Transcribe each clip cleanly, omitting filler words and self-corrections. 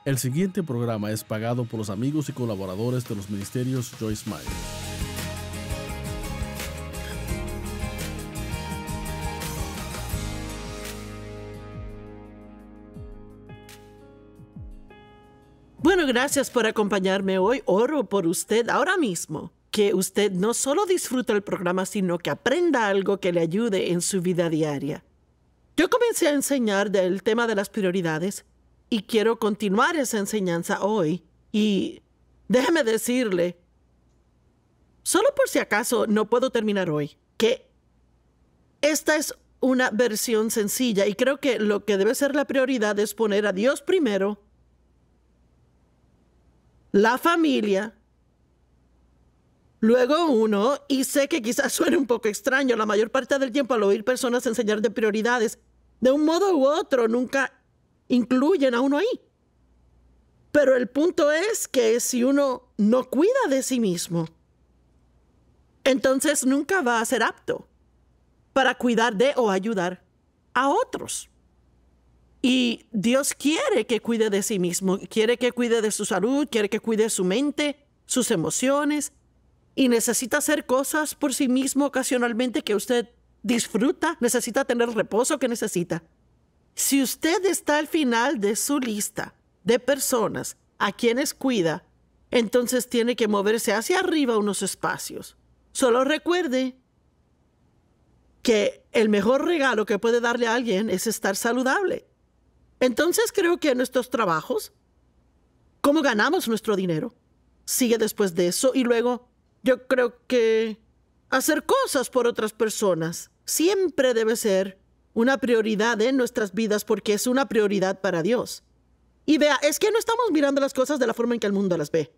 El siguiente programa es pagado por los amigos y colaboradores de los ministerios Joyce Meyer. Bueno, gracias por acompañarme hoy. Oro por usted ahora mismo. Que usted no solo disfrute el programa, sino que aprenda algo que le ayude en su vida diaria. Yo comencé a enseñar del tema de las prioridades y quiero continuar esa enseñanza hoy. Y déjeme decirle, solo por si acaso no puedo terminar hoy, que esta es una versión sencilla y creo que lo que debe ser la prioridad es poner a Dios primero, la familia, luego uno, y sé que quizás suene un poco extraño, la mayor parte del tiempo al oír personas enseñar de prioridades, de un modo u otro nunca incluyen a uno ahí. Pero el punto es que si uno no cuida de sí mismo, entonces nunca va a ser apto para cuidar de o ayudar a otros. Y Dios quiere que cuide de sí mismo, quiere que cuide de su salud, quiere que cuide de su mente, sus emociones, y necesita hacer cosas por sí mismo ocasionalmente que usted disfruta, necesita tener el reposo que necesita. Si usted está al final de su lista de personas a quienes cuida, entonces tiene que moverse hacia arriba unos espacios. Solo recuerde que el mejor regalo que puede darle a alguien es estar saludable. Entonces creo que nuestros trabajos, cómo ganamos nuestro dinero, sigue después de eso. Y luego yo creo que hacer cosas por otras personas siempre debe ser una prioridad en nuestras vidas porque es una prioridad para Dios. Y vea, es que no estamos mirando las cosas de la forma en que el mundo las ve.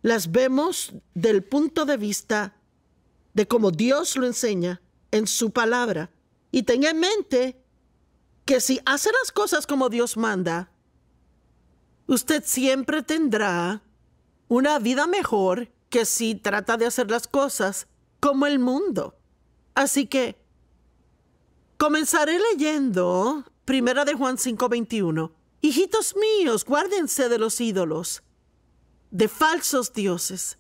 Las vemos del punto de vista de cómo Dios lo enseña en su palabra. Y tenga en mente que si hace las cosas como Dios manda, usted siempre tendrá una vida mejor que si trata de hacer las cosas como el mundo. Así que comenzaré leyendo 1 de Juan 5:21. Hijitos míos, guárdense de los ídolos, de falsos dioses,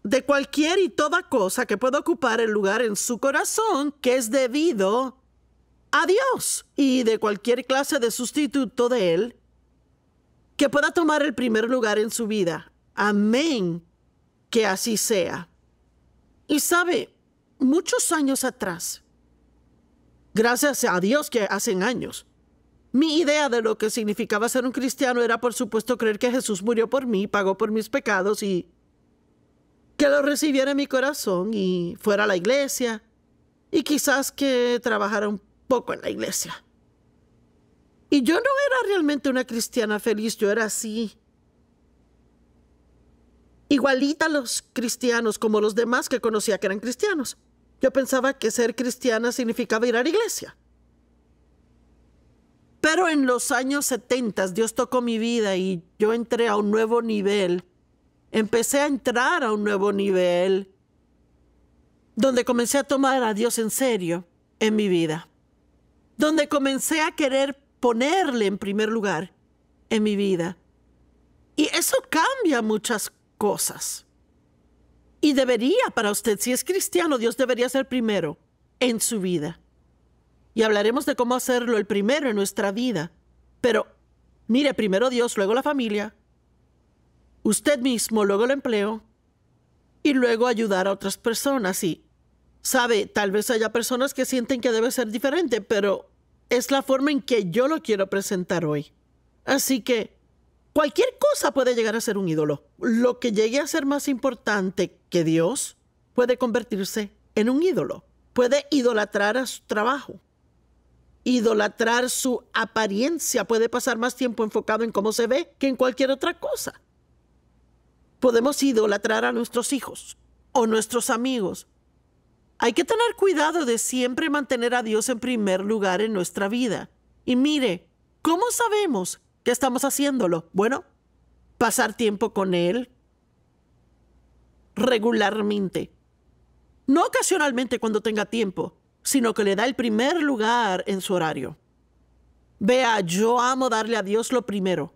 de cualquier y toda cosa que pueda ocupar el lugar en su corazón que es debido a Dios, y de cualquier clase de sustituto de Él que pueda tomar el primer lugar en su vida. Amén, que así sea. Y sabe, muchos años atrás, gracias a Dios que hacen años, mi idea de lo que significaba ser un cristiano era, por supuesto, creer que Jesús murió por mí, pagó por mis pecados y que lo recibiera en mi corazón y fuera a la iglesia y quizás que trabajara un poco en la iglesia. Y yo no era realmente una cristiana feliz, yo era así, igualita a los cristianos como los demás que conocía que eran cristianos. Yo pensaba que ser cristiana significaba ir a la iglesia. Pero en los años 70 Dios tocó mi vida y yo entré a un nuevo nivel. Empecé a entrar a un nuevo nivel donde comencé a tomar a Dios en serio en mi vida. Donde comencé a querer ponerle en primer lugar en mi vida. Y eso cambia muchas cosas. Y debería para usted, si es cristiano, Dios debería ser primero en su vida. Y hablaremos de cómo hacerlo el primero en nuestra vida. Pero, mire, primero Dios, luego la familia, usted mismo, luego el empleo, y luego ayudar a otras personas. Y, sabe, tal vez haya personas que sienten que debe ser diferente, pero es la forma en que yo lo quiero presentar hoy. Así que, cualquier cosa puede llegar a ser un ídolo. Lo que llegue a ser más importante que Dios puede convertirse en un ídolo. Puede idolatrar a su trabajo. Idolatrar su apariencia, puede pasar más tiempo enfocado en cómo se ve que en cualquier otra cosa. Podemos idolatrar a nuestros hijos o nuestros amigos. Hay que tener cuidado de siempre mantener a Dios en primer lugar en nuestra vida. Y mire, ¿cómo sabemos que estamos haciéndolo? Bueno, pasar tiempo con Él regularmente. No ocasionalmente cuando tenga tiempo, sino que le da el primer lugar en su horario. Vea, yo amo darle a Dios lo primero.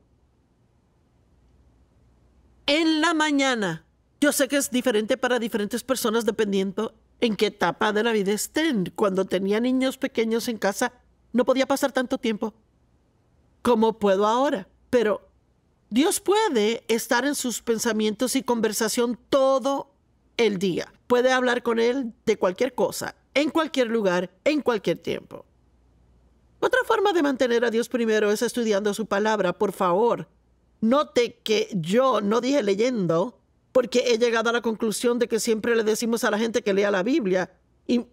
en la mañana. Yo sé que es diferente para diferentes personas dependiendo en qué etapa de la vida estén. Cuando tenía niños pequeños en casa, no podía pasar tanto tiempo como puedo ahora. Pero Dios puede estar en sus pensamientos y conversación todo el día. Puede hablar con Él de cualquier cosa, en cualquier lugar, en cualquier tiempo. Otra forma de mantener a Dios primero es estudiando su palabra. Por favor, note que yo no dije leyendo, porque he llegado a la conclusión de que siempre le decimos a la gente que lea la Biblia. Y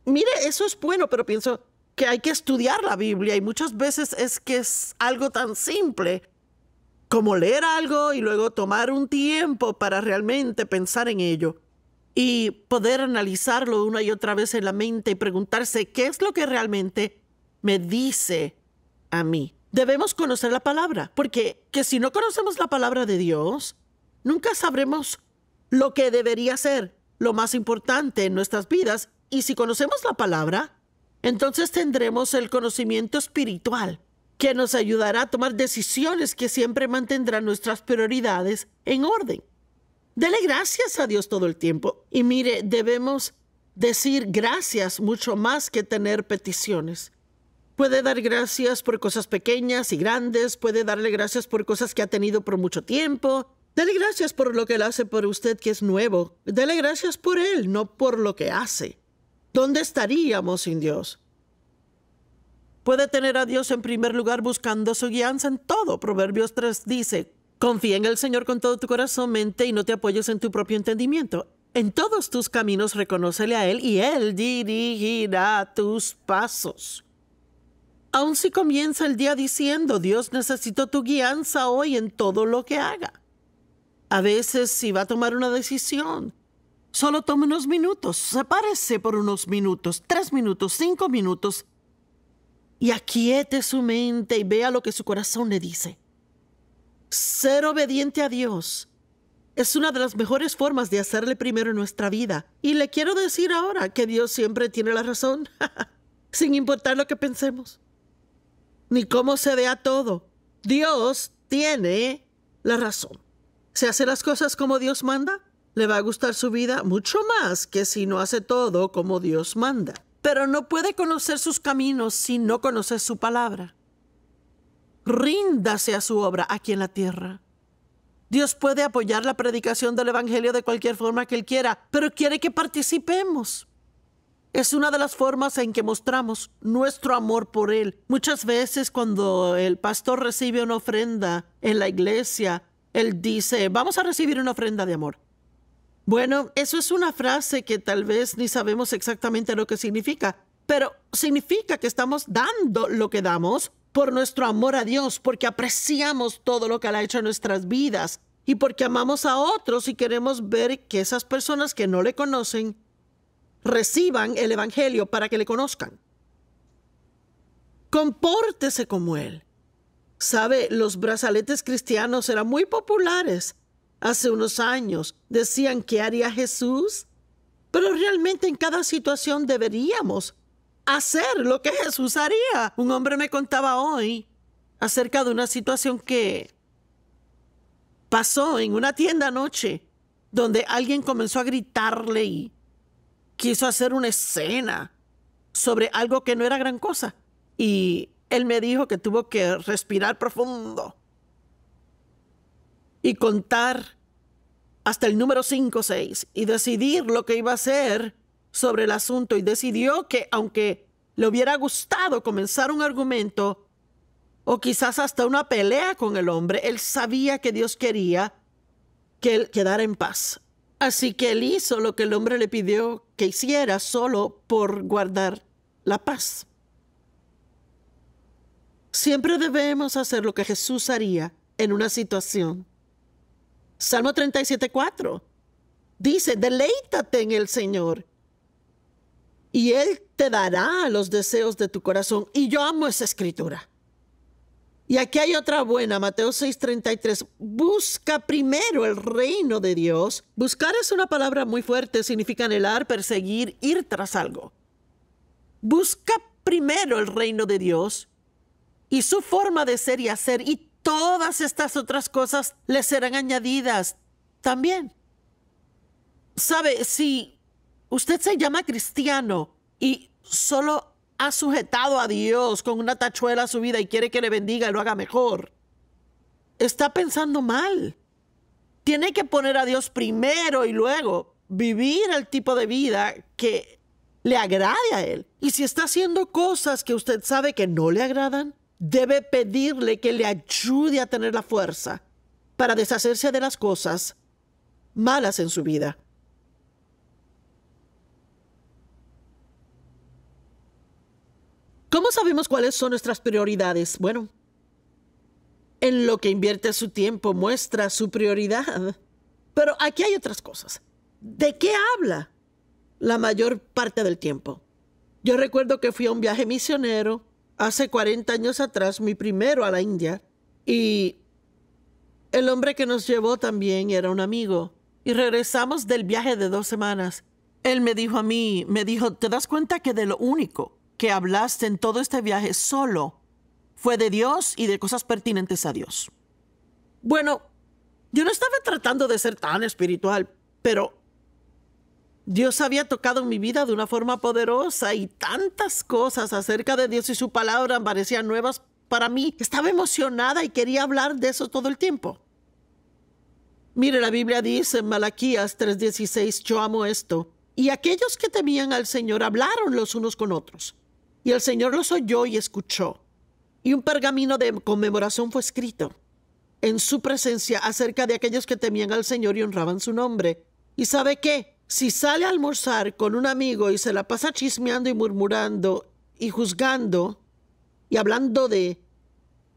mire, eso es bueno, pero pienso que hay que estudiar la Biblia y muchas veces es que es algo tan simple como leer algo y luego tomar un tiempo para realmente pensar en ello y poder analizarlo una y otra vez en la mente y preguntarse qué es lo que realmente me dice a mí. Debemos conocer la palabra, porque que si no conocemos la palabra de Dios, nunca sabremos lo que debería ser lo más importante en nuestras vidas. Y si conocemos la palabra, entonces tendremos el conocimiento espiritual que nos ayudará a tomar decisiones que siempre mantendrán nuestras prioridades en orden. Dele gracias a Dios todo el tiempo. Y mire, debemos decir gracias mucho más que tener peticiones. Puede dar gracias por cosas pequeñas y grandes. Puede darle gracias por cosas que ha tenido por mucho tiempo. Dele gracias por lo que Él hace por usted que es nuevo. Dele gracias por Él, no por lo que hace. ¿Dónde estaríamos sin Dios? Puede tener a Dios en primer lugar buscando su guianza en todo. Proverbios 3 dice, confía en el Señor con todo tu corazón, mente y no te apoyes en tu propio entendimiento. En todos tus caminos reconócele a Él y Él dirigirá tus pasos. Aun si comienza el día diciendo, Dios, necesito tu guianza hoy en todo lo que haga. A veces, si va a tomar una decisión, solo tome unos minutos, sepárese por unos minutos, 3 minutos, 5 minutos, y aquiete su mente y vea lo que su corazón le dice. Ser obediente a Dios es una de las mejores formas de hacerle primero en nuestra vida. Y le quiero decir ahora que Dios siempre tiene la razón, sin importar lo que pensemos, ni cómo se vea todo. Dios tiene la razón. Si hace las cosas como Dios manda, le va a gustar su vida mucho más que si no hace todo como Dios manda. Pero no puede conocer sus caminos si no conoce su palabra. Ríndase a su obra aquí en la tierra. Dios puede apoyar la predicación del Evangelio de cualquier forma que Él quiera, pero quiere que participemos. Es una de las formas en que mostramos nuestro amor por Él. Muchas veces cuando el pastor recibe una ofrenda en la iglesia, él dice, vamos a recibir una ofrenda de amor. Bueno, eso es una frase que tal vez ni sabemos exactamente lo que significa, pero significa que estamos dando lo que damos por nuestro amor a Dios, porque apreciamos todo lo que Él ha hecho en nuestras vidas y porque amamos a otros y queremos ver que esas personas que no le conocen reciban el Evangelio para que le conozcan. Compórtese como Él. Sabe, los brazaletes cristianos eran muy populares hace unos años. Decían, ¿qué haría Jesús? Pero realmente en cada situación deberíamos hacer lo que Jesús haría. Un hombre me contaba hoy acerca de una situación que pasó en una tienda anoche, donde alguien comenzó a gritarle y quiso hacer una escena sobre algo que no era gran cosa. Y él me dijo que tuvo que respirar profundo y contar hasta el número 5 o 6 y decidir lo que iba a hacer sobre el asunto. Y decidió que aunque le hubiera gustado comenzar un argumento o quizás hasta una pelea con el hombre, él sabía que Dios quería que él quedara en paz. Así que él hizo lo que el hombre le pidió que hiciera solo por guardar la paz. Siempre debemos hacer lo que Jesús haría en una situación. Salmo 37:4 dice, deleítate en el Señor y Él te dará los deseos de tu corazón. Y yo amo esa escritura. Y aquí hay otra buena, Mateo 6:33. Busca primero el reino de Dios. Buscar es una palabra muy fuerte, significa anhelar, perseguir, ir tras algo. Busca primero el reino de Dios y su forma de ser y hacer, y todas estas otras cosas le serán añadidas. también. ¿Sabe? Si usted se llama cristiano y solo ha sujetado a Dios con una tachuela a su vida y quiere que le bendiga y lo haga mejor, está pensando mal. Tiene que poner a Dios primero y luego vivir el tipo de vida que le agrade a Él. Y si está haciendo cosas que usted sabe que no le agradan, debe pedirle que le ayude a tener la fuerza para deshacerse de las cosas malas en su vida. ¿Cómo sabemos cuáles son nuestras prioridades? Bueno, en lo que invierte su tiempo muestra su prioridad. Pero aquí hay otras cosas. ¿De qué habla la mayor parte del tiempo? Yo recuerdo que fui a un viaje misionero hace 40 años atrás, mi primero a la India, y el hombre que nos llevó también era un amigo. Y regresamos del viaje de 2 semanas. Él me dijo a mí, ¿te das cuenta que de lo único que hablaste en todo este viaje solo fue de Dios y de cosas pertinentes a Dios? Bueno, yo no estaba tratando de ser tan espiritual, pero Dios había tocado en mi vida de una forma poderosa y tantas cosas acerca de Dios y su palabra parecían nuevas para mí. Estaba emocionada y quería hablar de eso todo el tiempo. Mire, la Biblia dice en Malaquías 3:16, yo amo esto. Y aquellos que temían al Señor hablaron los unos con otros. Y el Señor los oyó y escuchó. Y un pergamino de conmemoración fue escrito en su presencia acerca de aquellos que temían al Señor y honraban su nombre. ¿Y sabe qué? Si sale a almorzar con un amigo y se la pasa chismeando y murmurando y juzgando y hablando de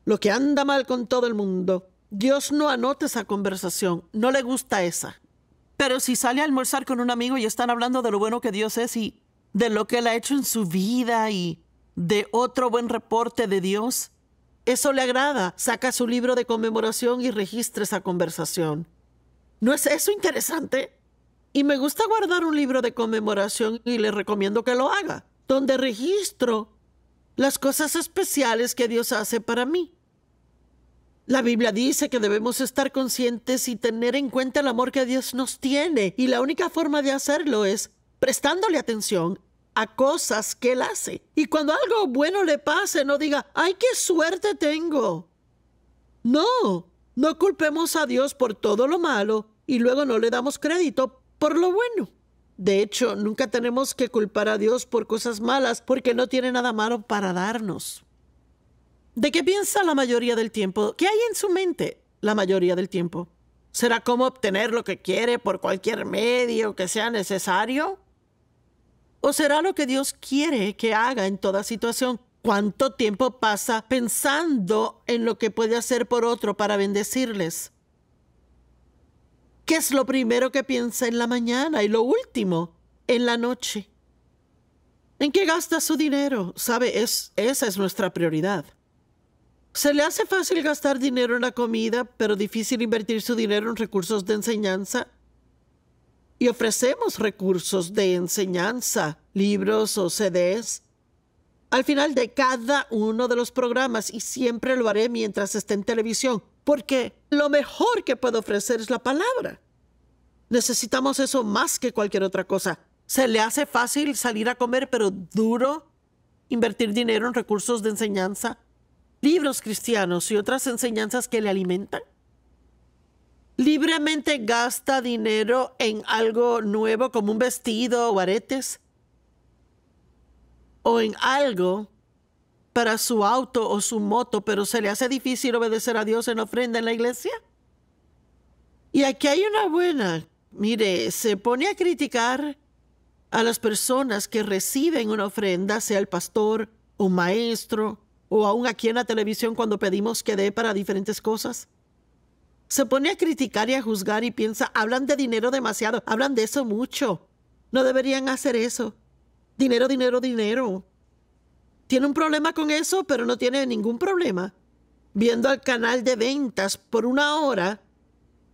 lo que anda mal con todo el mundo, Dios no anota esa conversación, no le gusta esa. Pero si sale a almorzar con un amigo y están hablando de lo bueno que Dios es y de lo que Él ha hecho en su vida y de otro buen reporte de Dios, eso le agrada. Saca su libro de conmemoración y registra esa conversación. ¿No es eso interesante? Y me gusta guardar un libro de conmemoración y le recomiendo que lo haga, donde registro las cosas especiales que Dios hace para mí. La Biblia dice que debemos estar conscientes y tener en cuenta el amor que Dios nos tiene. Y la única forma de hacerlo es prestándole atención a cosas que Él hace. Y cuando algo bueno le pase, no diga, ¡ay, qué suerte tengo! No culpemos a Dios por todo lo malo y luego no le damos crédito por lo bueno. De hecho, nunca tenemos que culpar a Dios por cosas malas porque no tiene nada malo para darnos. ¿De qué piensa la mayoría del tiempo? ¿Qué hay en su mente la mayoría del tiempo? ¿Será cómo obtener lo que quiere por cualquier medio que sea necesario? ¿O será lo que Dios quiere que haga en toda situación? ¿Cuánto tiempo pasa pensando en lo que puede hacer por otro para bendecirles? ¿Qué es lo primero que piensa en la mañana y lo último en la noche? ¿En qué gasta su dinero? ¿Sabe? Esa es nuestra prioridad. Se le hace fácil gastar dinero en la comida, pero difícil invertir su dinero en recursos de enseñanza. Y ofrecemos recursos de enseñanza, libros o CDs, al final de cada uno de los programas, y siempre lo haré mientras esté en televisión, porque lo mejor que puedo ofrecer es la palabra. Necesitamos eso más que cualquier otra cosa. Se le hace fácil salir a comer, pero duro invertir dinero en recursos de enseñanza, libros cristianos y otras enseñanzas que le alimentan. ¿Libremente gasta dinero en algo nuevo como un vestido o aretes? ¿O en algo para su auto o su moto, pero se le hace difícil obedecer a Dios en ofrenda en la iglesia? Y aquí hay una buena. Mire, se pone a criticar a las personas que reciben una ofrenda, sea el pastor, un maestro, o aún aquí en la televisión cuando pedimos que dé para diferentes cosas. Se pone a criticar y a juzgar y piensa, hablan de dinero demasiado, hablan de eso mucho. No deberían hacer eso. Dinero, dinero, dinero. Tiene un problema con eso, pero no tiene ningún problema viendo al canal de ventas por 1 hora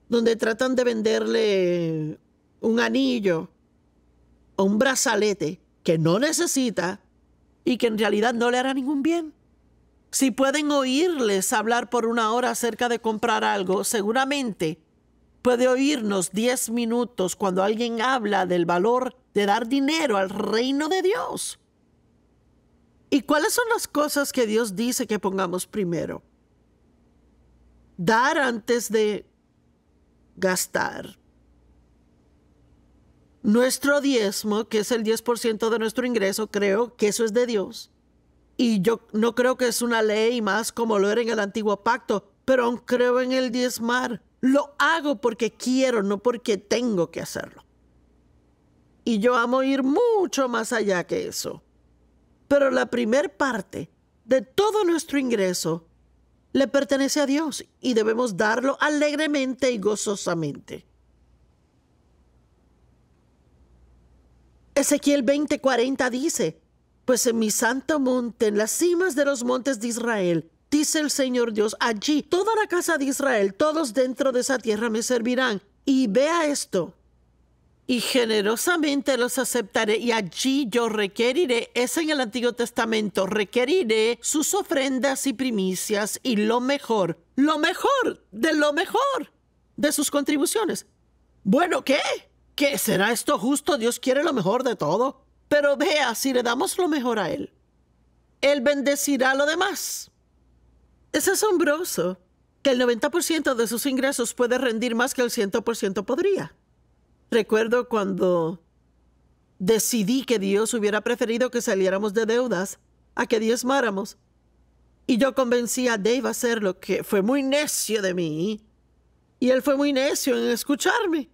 donde tratan de venderle un anillo o un brazalete que no necesita y que en realidad no le hará ningún bien. Si pueden oírles hablar por 1 hora acerca de comprar algo, seguramente puede oírnos 10 minutos cuando alguien habla del valor de dar dinero al reino de Dios. ¿Y cuáles son las cosas que Dios dice que pongamos primero? Dar antes de gastar. Nuestro diezmo, que es el 10% de nuestro ingreso, creo que eso es de Dios. Y yo no creo que es una ley más como lo era en el antiguo pacto, pero aún creo en el diezmar. Lo hago porque quiero, no porque tengo que hacerlo. Y yo amo ir mucho más allá que eso. Pero la primer parte de todo nuestro ingreso le pertenece a Dios y debemos darlo alegremente y gozosamente. Ezequiel 20:40 dice: pues en mi santo monte, en las cimas de los montes de Israel, dice el Señor Dios, allí toda la casa de Israel, todos dentro de esa tierra me servirán. Y vea esto: y generosamente los aceptaré, y allí yo requeriré, es en el Antiguo Testamento, requeriré sus ofrendas y primicias y lo mejor de sus contribuciones. Bueno, ¿qué? ¿Qué será esto justo? Dios quiere lo mejor de todo. Pero vea, si le damos lo mejor a Él, Él bendecirá lo demás. Es asombroso que el 90% de sus ingresos puede rendir más que el 100% podría. Recuerdo cuando decidí que Dios hubiera preferido que saliéramos de deudas a que diezmáramos. Y yo convencí a Dave a hacerlo, que fue muy necio de mí. Y él fue muy necio en escucharme.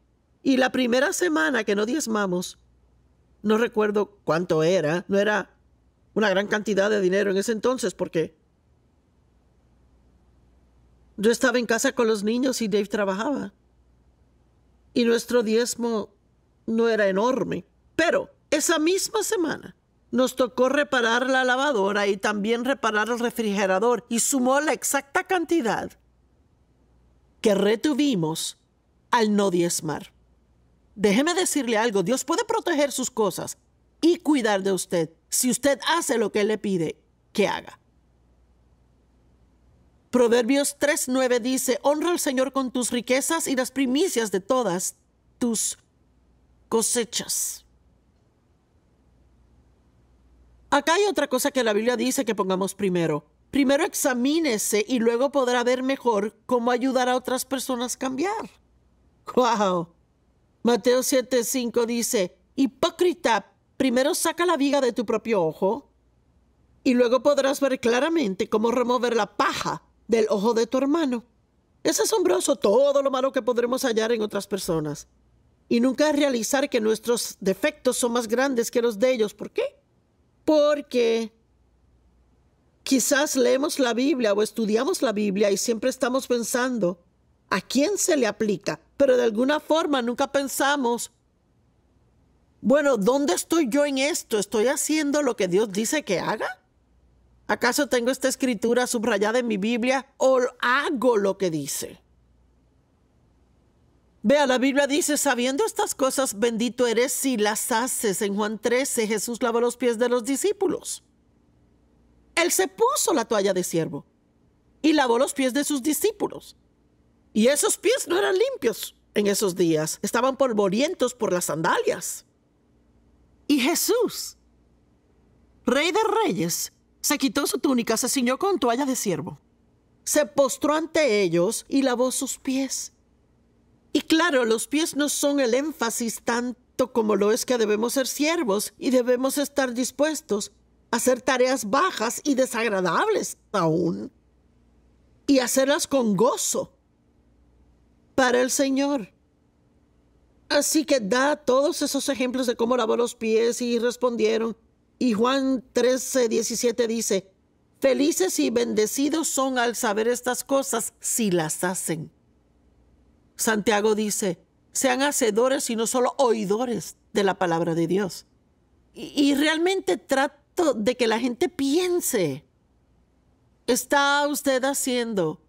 Y la primera semana que no diezmamos, no recuerdo cuánto era, no era una gran cantidad de dinero en ese entonces porque yo estaba en casa con los niños y Dave trabajaba. Y nuestro diezmo no era enorme. Pero esa misma semana nos tocó reparar la lavadora y también reparar el refrigerador y sumó la exacta cantidad que retuvimos al no diezmar. Déjeme decirle algo, Dios puede proteger sus cosas y cuidar de usted si usted hace lo que Él le pide que haga. Proverbios 3:9 dice: honra al Señor con tus riquezas y las primicias de todas tus cosechas. Acá hay otra cosa que la Biblia dice que pongamos primero. Primero examínese y luego podrá ver mejor cómo ayudar a otras personas a cambiar. ¡Wow! Mateo 7:5 dice: hipócrita, primero saca la viga de tu propio ojo y luego podrás ver claramente cómo remover la paja del ojo de tu hermano. Es asombroso todo lo malo que podremos hallar en otras personas y nunca realizar que nuestros defectos son más grandes que los de ellos. ¿Por qué? Porque quizás leemos la Biblia o estudiamos la Biblia y siempre estamos pensando ¿a quién se le aplica? Pero de alguna forma nunca pensamos, bueno, ¿dónde estoy yo en esto? ¿Estoy haciendo lo que Dios dice que haga? ¿Acaso tengo esta escritura subrayada en mi Biblia o hago lo que dice? Vea, la Biblia dice: sabiendo estas cosas, bendito eres si las haces. En Juan 13, Jesús lavó los pies de los discípulos. Él se puso la toalla de siervo y lavó los pies de sus discípulos. Y esos pies no eran limpios en esos días. Estaban polvorientos por las sandalias. Y Jesús, Rey de Reyes, se quitó su túnica, se ciñó con toalla de siervo, se postró ante ellos y lavó sus pies. Y claro, los pies no son el énfasis tanto como lo es que debemos ser siervos y debemos estar dispuestos a hacer tareas bajas y desagradables aún y hacerlas con gozo para el Señor. Así que da todos esos ejemplos de cómo lavó los pies y respondieron. Y Juan 13:17 dice: felices y bendecidos son al saber estas cosas si las hacen. Santiago dice: sean hacedores y no solo oidores de la palabra de Dios. Y realmente trato de que la gente piense: ¿está usted haciendo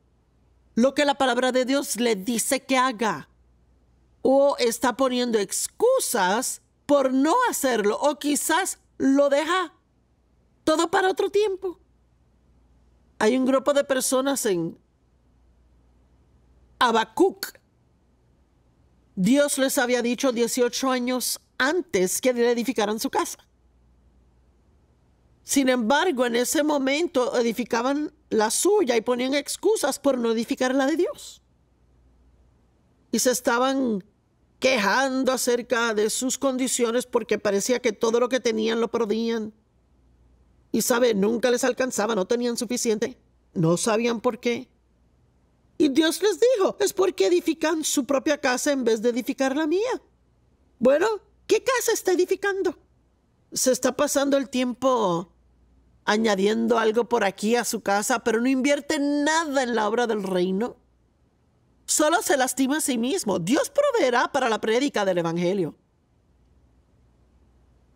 lo que la palabra de Dios le dice que haga? ¿O está poniendo excusas por no hacerlo? ¿O quizás lo deja todo para otro tiempo? Hay un grupo de personas en Habacuc Dios les había dicho 18 años antes que le edificaran su casa. Sin embargo, en ese momento edificaban la suya y ponían excusas por no edificar la de Dios. Y se estaban quejando acerca de sus condiciones porque parecía que todo lo que tenían lo perdían. Y nunca les alcanzaba, no tenían suficiente. No sabían por qué. Y Dios les dijo, es porque edifican su propia casa en vez de edificar la mía. Bueno, ¿qué casa está edificando? Se está pasando el tiempo añadiendo algo por aquí a su casa, pero no invierte nada en la obra del reino. Solo se lastima a sí mismo. Dios proveerá para la prédica del evangelio.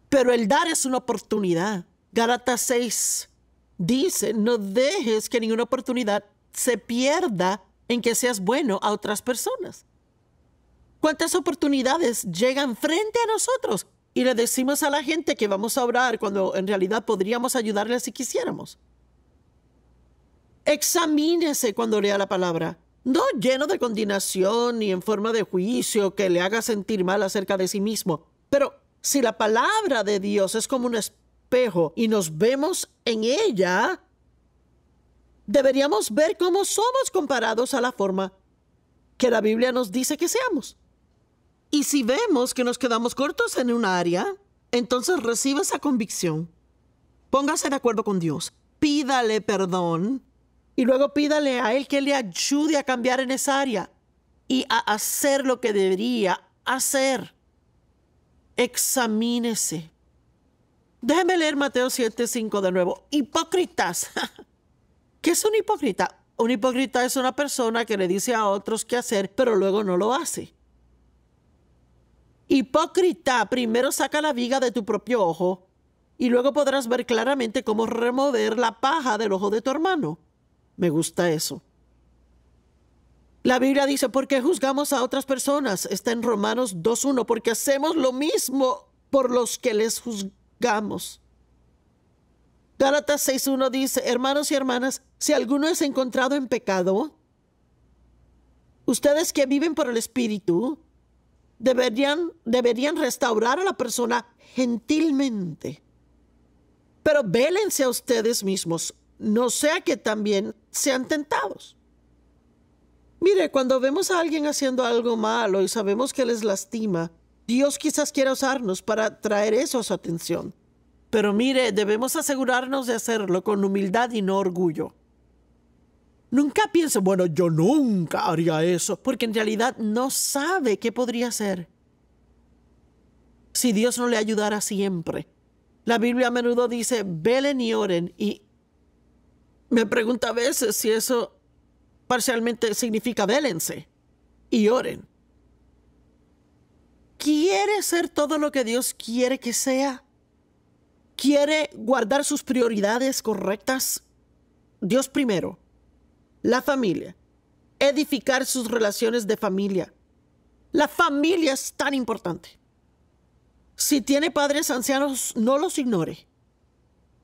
Pero el dar es una oportunidad. Gálatas 6 dice, no dejes que ninguna oportunidad se pierda en que seas bueno a otras personas. ¿Cuántas oportunidades llegan frente a nosotros y le decimos a la gente que vamos a orar cuando en realidad podríamos ayudarles si quisiéramos? Examínese cuando lea la palabra, no lleno de condenación ni en forma de juicio que le haga sentir mal acerca de sí mismo, pero si la palabra de Dios es como un espejo y nos vemos en ella, deberíamos ver cómo somos comparados a la forma que la Biblia nos dice que seamos. Y si vemos que nos quedamos cortos en un área, entonces reciba esa convicción. Póngase de acuerdo con Dios. Pídale perdón y luego pídale a Él que le ayude a cambiar en esa área y a hacer lo que debería hacer. Examínese. Déjeme leer Mateo 7:5 de nuevo. Hipócritas. ¿Qué es un hipócrita? Un hipócrita es una persona que le dice a otros qué hacer, pero luego no lo hace. Hipócrita, primero saca la viga de tu propio ojo y luego podrás ver claramente cómo remover la paja del ojo de tu hermano. Me gusta eso. La Biblia dice, ¿por qué juzgamos a otras personas? Está en Romanos 2:1, porque hacemos lo mismo por los que les juzgamos. Gálatas 6:1 dice, hermanos y hermanas, si alguno es encontrado en pecado, ustedes que viven por el Espíritu, deberían restaurar a la persona gentilmente. Pero vélense a ustedes mismos, no sea que también sean tentados. Mire, cuando vemos a alguien haciendo algo malo y sabemos que les lastima, Dios quizás quiera usarnos para traer eso a su atención. Pero mire, debemos asegurarnos de hacerlo con humildad y no orgullo. Nunca piense, bueno, yo nunca haría eso, porque en realidad no sabe qué podría hacer si Dios no le ayudara siempre. La Biblia a menudo dice, velen y oren, y me pregunta a veces si eso parcialmente significa vélense y oren. ¿Quiere ser todo lo que Dios quiere que sea? ¿Quiere guardar sus prioridades correctas? Dios primero. La familia. Edificar sus relaciones de familia. La familia es tan importante. Si tiene padres ancianos, no los ignore.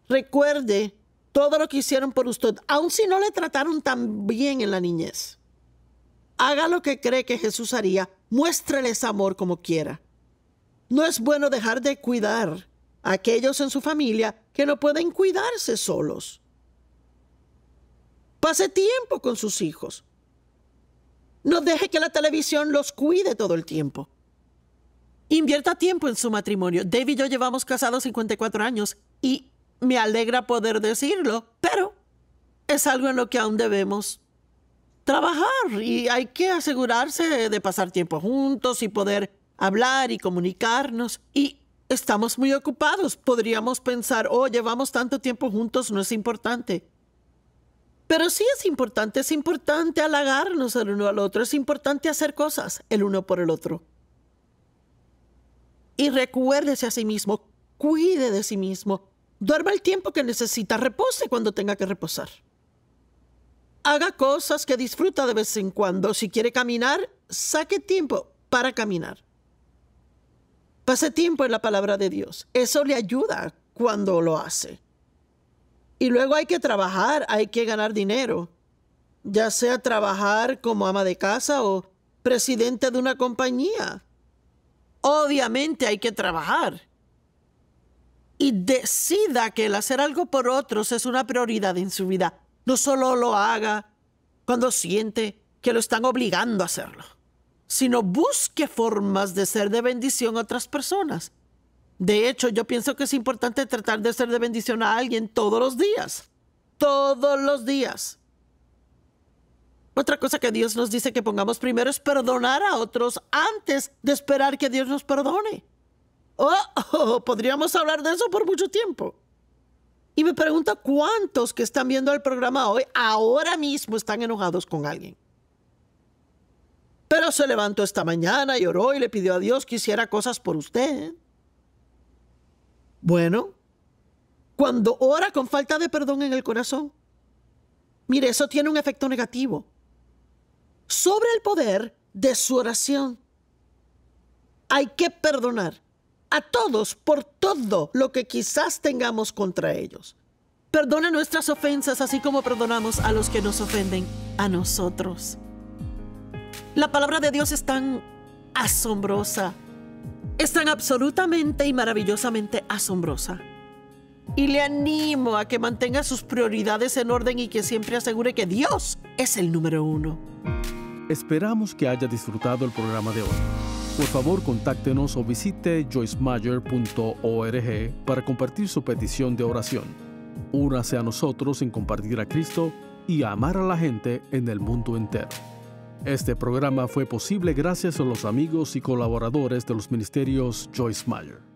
Recuerde todo lo que hicieron por usted, aun si no le trataron tan bien en la niñez. Haga lo que cree que Jesús haría. Muéstreles amor como quiera. No es bueno dejar de cuidar a aquellos en su familia que no pueden cuidarse solos. Pase tiempo con sus hijos. No deje que la televisión los cuide todo el tiempo. Invierta tiempo en su matrimonio. Dave y yo llevamos casados 54 años y me alegra poder decirlo, pero es algo en lo que aún debemos trabajar y hay que asegurarse de pasar tiempo juntos y poder hablar y comunicarnos. Y estamos muy ocupados. Podríamos pensar, llevamos tanto tiempo juntos, no es importante. Pero sí es importante halagarnos el uno al otro, es importante hacer cosas el uno por el otro. Y recuérdese a sí mismo, cuide de sí mismo, duerma el tiempo que necesita, repose cuando tenga que reposar. Haga cosas que disfruta de vez en cuando. Si quiere caminar, saque tiempo para caminar. Pase tiempo en la palabra de Dios. Eso le ayuda cuando lo hace. Y luego hay que trabajar, hay que ganar dinero. Ya sea trabajar como ama de casa o presidente de una compañía. Obviamente hay que trabajar. Y decida que el hacer algo por otros es una prioridad en su vida. No solo lo haga cuando siente que lo están obligando a hacerlo, sino busque formas de ser de bendición a otras personas. De hecho, yo pienso que es importante tratar de ser de bendición a alguien todos los días. Todos los días. Otra cosa que Dios nos dice que pongamos primero es perdonar a otros antes de esperar que Dios nos perdone. Podríamos hablar de eso por mucho tiempo. Y me pregunto cuántos que están viendo el programa hoy ahora mismo están enojados con alguien. Pero se levantó esta mañana y oró y le pidió a Dios que hiciera cosas por usted. Bueno, cuando ora con falta de perdón en el corazón, mire, eso tiene un efecto negativo sobre el poder de su oración. Hay que perdonar a todos por todo lo que quizás tengamos contra ellos. Perdona nuestras ofensas, así como perdonamos a los que nos ofenden a nosotros. La palabra de Dios es tan asombrosa, es tan absolutamente y maravillosamente asombrosa. Y le animo a que mantenga sus prioridades en orden y que siempre asegure que Dios es el número 1. Esperamos que haya disfrutado el programa de hoy. Por favor, contáctenos o visite joycemeyer.org para compartir su petición de oración. Únase a nosotros en compartir a Cristo y a amar a la gente en el mundo entero. Este programa fue posible gracias a los amigos y colaboradores de los ministerios Joyce Meyer.